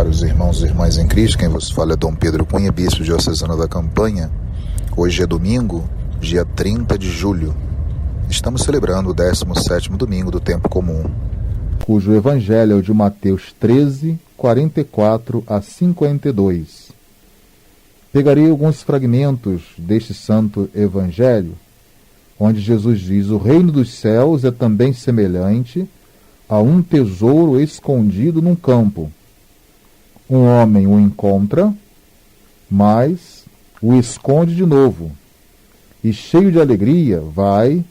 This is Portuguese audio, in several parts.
caros irmãos e irmãs em Cristo, quem vos fala é Dom Pedro Cunha, bispo diocesano da Campanha. Hoje é domingo, dia 30 de julho. Estamos celebrando o 17º domingo do tempo comum, cujo evangelho é o de Mateus 13, 44 a 52. Pegarei alguns fragmentos deste santo evangelho, onde Jesus diz: o reino dos céus é também semelhante a um tesouro escondido num campo. Um homem o encontra, mas o esconde de novo, e cheio de alegria vai,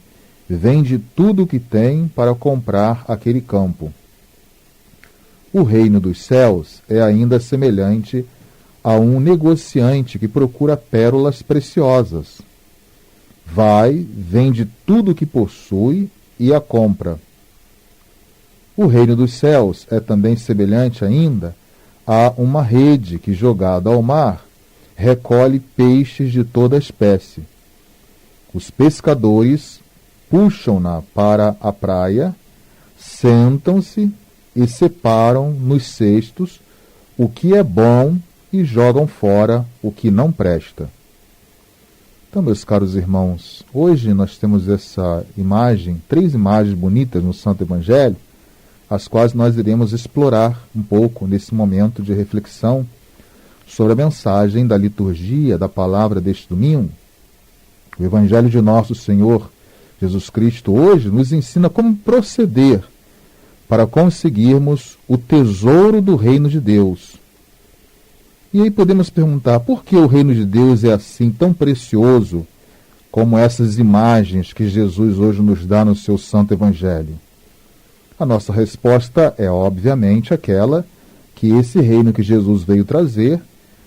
vende tudo o que tem para comprar aquele campo. O reino dos céus é ainda semelhante a um negociante que procura pérolas preciosas. Vai, vende tudo o que possui e a compra. O reino dos céus é também semelhante ainda a uma rede que, jogada ao mar, recolhe peixes de toda espécie. Os pescadores puxam-na para a praia, sentam-se e separam nos cestos o que é bom e jogam fora o que não presta. Então, meus caros irmãos, hoje nós temos essa imagem, 3 imagens bonitas no Santo Evangelho, as quais nós iremos explorar um pouco nesse momento de reflexão sobre a mensagem da liturgia da palavra deste domingo. O Evangelho de nosso Senhor Jesus Cristo hoje nos ensina como proceder para conseguirmos o tesouro do reino de Deus. E aí podemos perguntar, por que o reino de Deus é assim tão precioso como essas imagens que Jesus hoje nos dá no seu Santo Evangelho? A nossa resposta é, obviamente, aquela que esse reino que Jesus veio trazer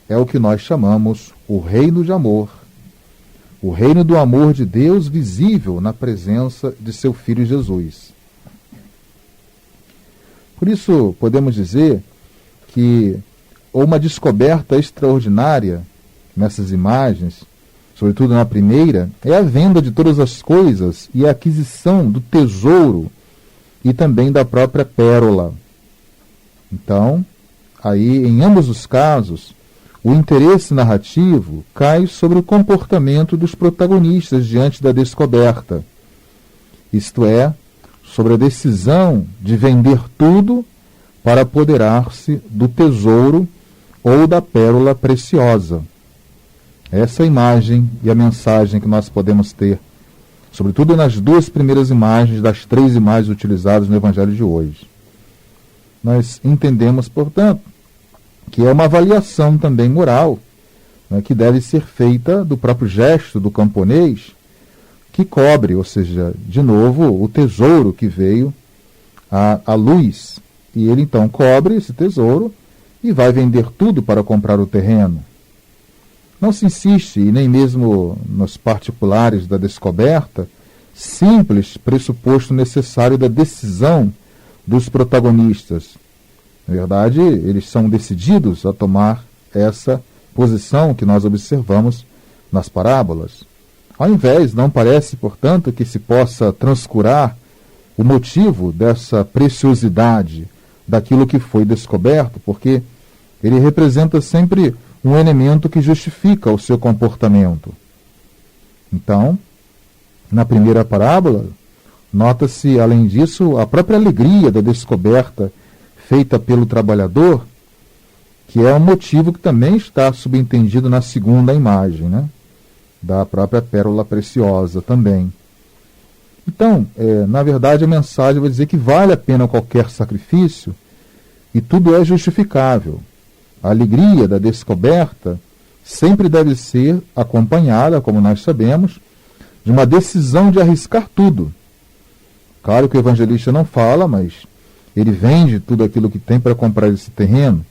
é o que nós chamamos o reino de amor. O reino do amor de Deus visível na presença de seu Filho Jesus. Por isso, podemos dizer que uma descoberta extraordinária nessas imagens, sobretudo na primeira, é a venda de todas as coisas e a aquisição do tesouro e também da própria pérola. Então, aí, em ambos os casos, o interesse narrativo cai sobre o comportamento dos protagonistas diante da descoberta. Isto é, sobre a decisão de vender tudo para apoderar-se do tesouro ou da pérola preciosa. Essa é a imagem e a mensagem que nós podemos ter, sobretudo nas 2 primeiras imagens das 3 imagens utilizadas no Evangelho de hoje. Nós entendemos, portanto, que é uma avaliação também moral, né, que deve ser feita do próprio gesto do camponês, que cobre, ou seja, de novo, o tesouro que veio à luz. E ele então cobre esse tesouro e vai vender tudo para comprar o terreno. Não se insiste, e nem mesmo nos particulares da descoberta, simples pressuposto necessário da decisão dos protagonistas. Na verdade, eles são decididos a tomar essa posição que nós observamos nas parábolas. Ao invés, não parece, portanto, que se possa transcurar o motivo dessa preciosidade daquilo que foi descoberto, porque ele representa sempre um elemento que justifica o seu comportamento. Então, na primeira parábola, nota-se, além disso, a própria alegria da descoberta feita pelo trabalhador, que é um motivo que também está subentendido na segunda imagem, né? Da própria pérola preciosa também. Então, na verdade, a mensagem vai dizer que vale a pena qualquer sacrifício e tudo é justificável. A alegria da descoberta sempre deve ser acompanhada, como nós sabemos, de uma decisão de arriscar tudo. Claro que o evangelista não fala, mas ele vende tudo aquilo que tem para comprar esse terreno.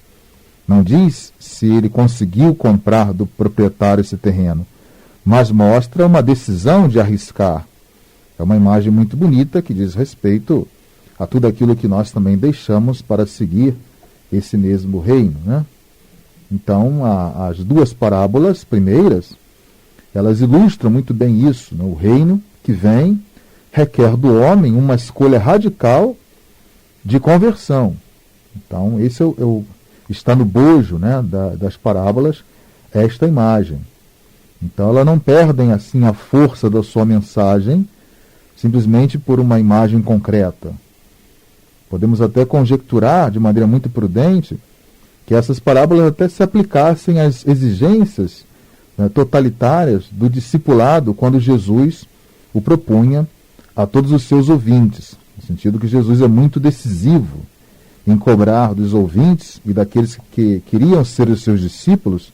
Não diz se ele conseguiu comprar do proprietário esse terreno, mas mostra uma decisão de arriscar. É uma imagem muito bonita que diz respeito a tudo aquilo que nós também deixamos para seguir esse mesmo reino, né? Então, as 2 parábolas primeiras, elas ilustram muito bem isso, né? O reino que vem requer do homem uma escolha radical de conversão. Então, esse é está no bojo, né, das parábolas, esta imagem. Então elas não perdem assim a força da sua mensagem simplesmente por uma imagem concreta. Podemos até conjecturar de maneira muito prudente que essas parábolas até se aplicassem às exigências, né, totalitárias do discipulado quando Jesus o propunha a todos os seus ouvintes, no sentido que Jesus é muito decisivo em cobrar dos ouvintes e daqueles que queriam ser os seus discípulos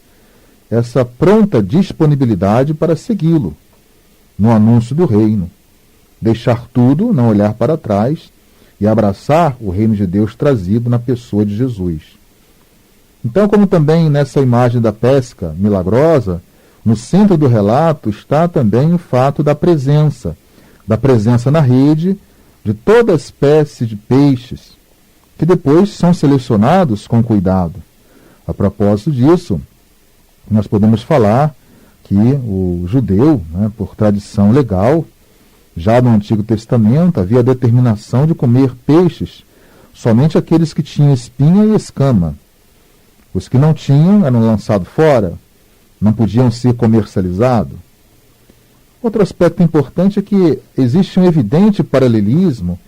essa pronta disponibilidade para segui-lo no anúncio do reino, deixar tudo, não olhar para trás e abraçar o reino de Deus trazido na pessoa de Jesus. Então, como também nessa imagem da pesca milagrosa, no centro do relato está também o fato da presença na rede de toda espécie de peixes, que depois são selecionados com cuidado. A propósito disso, nós podemos falar que o judeu, né, por tradição legal, já no Antigo Testamento, havia a determinação de comer peixes somente aqueles que tinham espinha e escama. Os que não tinham eram lançados fora, não podiam ser comercializados. Outro aspecto importante é que existe um evidente paralelismo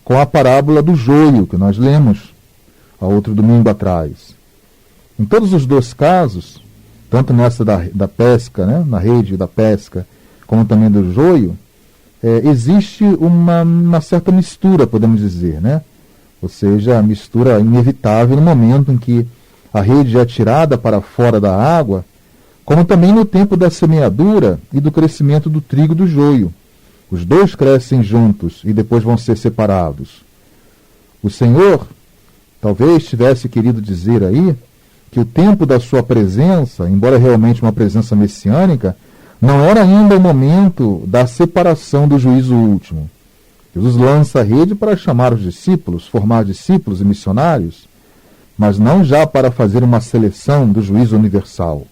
com a parábola do joio, que nós lemos há outro domingo atrás. Em todos os dois casos, tanto nessa da pesca, né, na rede da pesca, como também do joio, existe uma certa mistura, podemos dizer, né? Ou seja, a mistura inevitável no momento em que a rede é tirada para fora da água, como também no tempo da semeadura e do crescimento do trigo e do joio. Os dois crescem juntos e depois vão ser separados. O Senhor talvez tivesse querido dizer aí que o tempo da sua presença, embora realmente uma presença messiânica, não era ainda o momento da separação do juízo último. Jesus lança a rede para chamar os discípulos, formar discípulos e missionários, mas não já para fazer uma seleção do juízo universal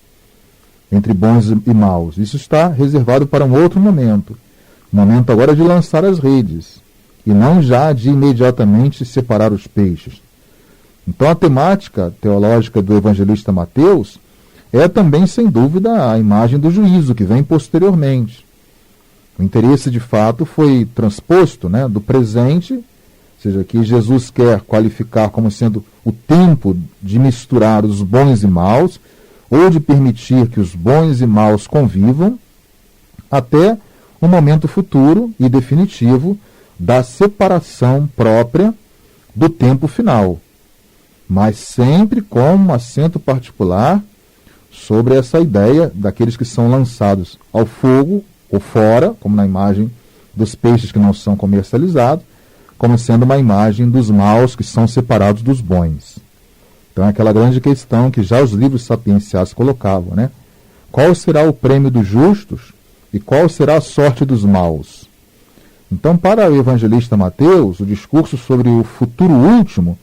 entre bons e maus. Isso está reservado para um outro momento. O momento agora de lançar as redes, e não já de imediatamente separar os peixes. Então a temática teológica do evangelista Mateus é também, sem dúvida, a imagem do juízo, que vem posteriormente. O interesse, de fato, foi transposto, né, do presente, ou seja, que Jesus quer qualificar como sendo o tempo de misturar os bons e maus, ou de permitir que os bons e maus convivam, até o momento futuro e definitivo da separação própria do tempo final, mas sempre com um acento particular sobre essa ideia daqueles que são lançados ao fogo ou fora, como na imagem dos peixes que não são comercializados, como sendo uma imagem dos maus que são separados dos bons. Então é aquela grande questão que já os livros sapienciais colocavam, né? Qual será o prêmio dos justos e qual será a sorte dos maus? Então, para o evangelista Mateus, o discurso sobre o futuro último,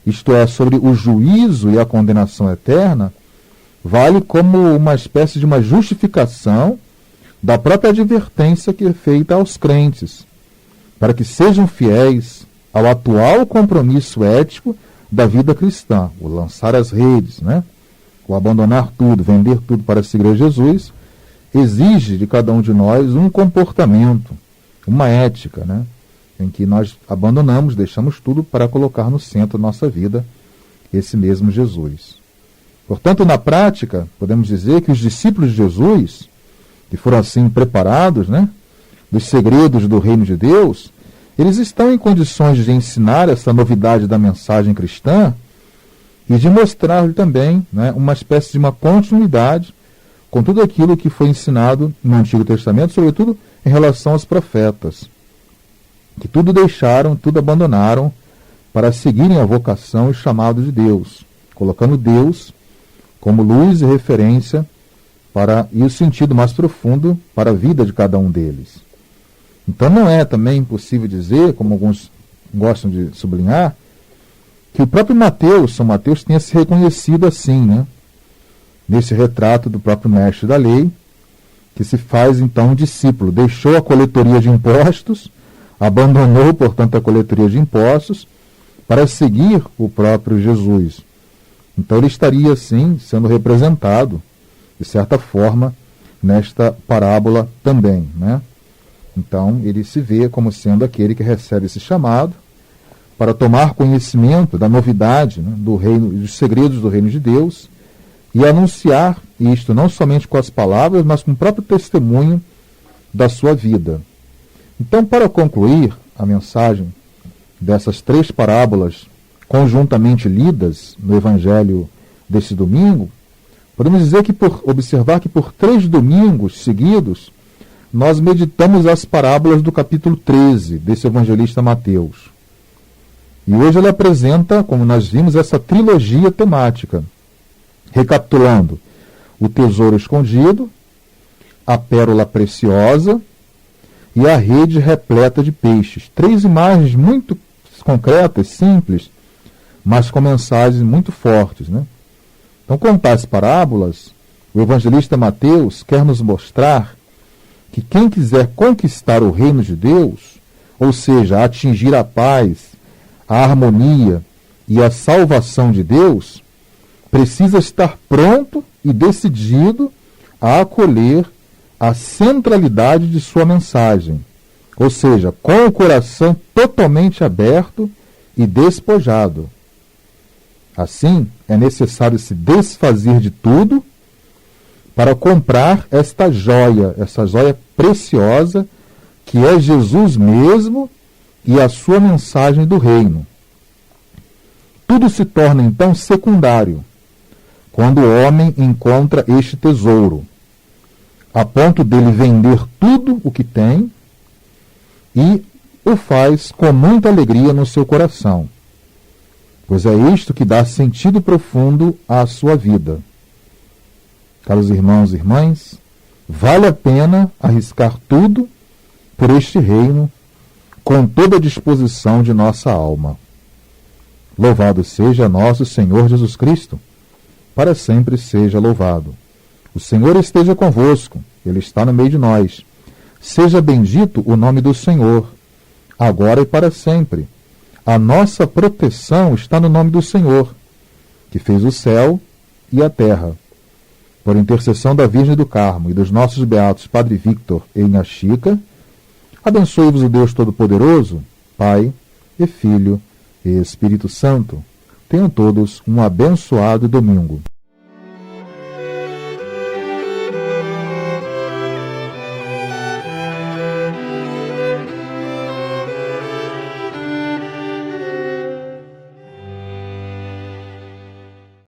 isto é, sobre o juízo e a condenação eterna, vale como uma espécie de uma justificação da própria advertência que é feita aos crentes, para que sejam fiéis ao atual compromisso ético da vida cristã, o lançar as redes, né? O abandonar tudo, vender tudo para seguir a Jesus, exige de cada um de nós um comportamento, uma ética, né? Em que nós abandonamos, deixamos tudo para colocar no centro da nossa vida esse mesmo Jesus. Portanto, na prática, podemos dizer que os discípulos de Jesus, que foram assim preparados, né, dos segredos do reino de Deus, eles estão em condições de ensinar essa novidade da mensagem cristã e de mostrar também, né, uma espécie de uma continuidade com tudo aquilo que foi ensinado no Antigo Testamento, sobretudo em relação aos profetas, que tudo deixaram, tudo abandonaram para seguirem a vocação e chamado de Deus, colocando Deus como luz e referência e o sentido mais profundo para a vida de cada um deles. Então não é também possível dizer, como alguns gostam de sublinhar, que o próprio São Mateus tenha se reconhecido assim, né? Nesse retrato do próprio mestre da lei, que se faz então um discípulo, deixou a coletoria de impostos, abandonou, portanto, a coletoria de impostos, para seguir o próprio Jesus. Então ele estaria, sim, sendo representado, de certa forma, nesta parábola também, né? Então ele se vê como sendo aquele que recebe esse chamado para tomar conhecimento da novidade, né, do reino, dos segredos do reino de Deus, e anunciar isto não somente com as palavras, mas com o próprio testemunho da sua vida. Então, para concluir a mensagem dessas 3 parábolas conjuntamente lidas no Evangelho desse domingo, podemos dizer que observar que por 3 domingos seguidos nós meditamos as parábolas do capítulo 13 desse evangelista Mateus. E hoje ele apresenta, como nós vimos, essa trilogia temática, recapitulando o tesouro escondido, a pérola preciosa e a rede repleta de peixes. 3 imagens muito concretas, simples, mas com mensagens muito fortes, né? Então, com tais parábolas, o evangelista Mateus quer nos mostrar que quem quiser conquistar o reino de Deus, ou seja, atingir a paz, a harmonia e a salvação de Deus, precisa estar pronto e decidido a acolher a centralidade de sua mensagem, ou seja, com o coração totalmente aberto e despojado. Assim, é necessário se desfazer de tudo para comprar essa joia preciosa que é Jesus mesmo e a sua mensagem do reino. Tudo se torna então secundário quando o homem encontra este tesouro, a ponto dele vender tudo o que tem e o faz com muita alegria no seu coração, pois é isto que dá sentido profundo à sua vida. Caros irmãos e irmãs, vale a pena arriscar tudo por este reino com toda a disposição de nossa alma. Louvado seja nosso Senhor Jesus Cristo, para sempre seja louvado. O Senhor esteja convosco, Ele está no meio de nós. Seja bendito o nome do Senhor, agora e para sempre. A nossa proteção está no nome do Senhor, que fez o céu e a terra. Por intercessão da Virgem do Carmo e dos nossos beatos Padre Victor e Inha Chica, abençoe-vos o Deus Todo-Poderoso, Pai e Filho e Espírito Santo. Tenham todos um abençoado domingo.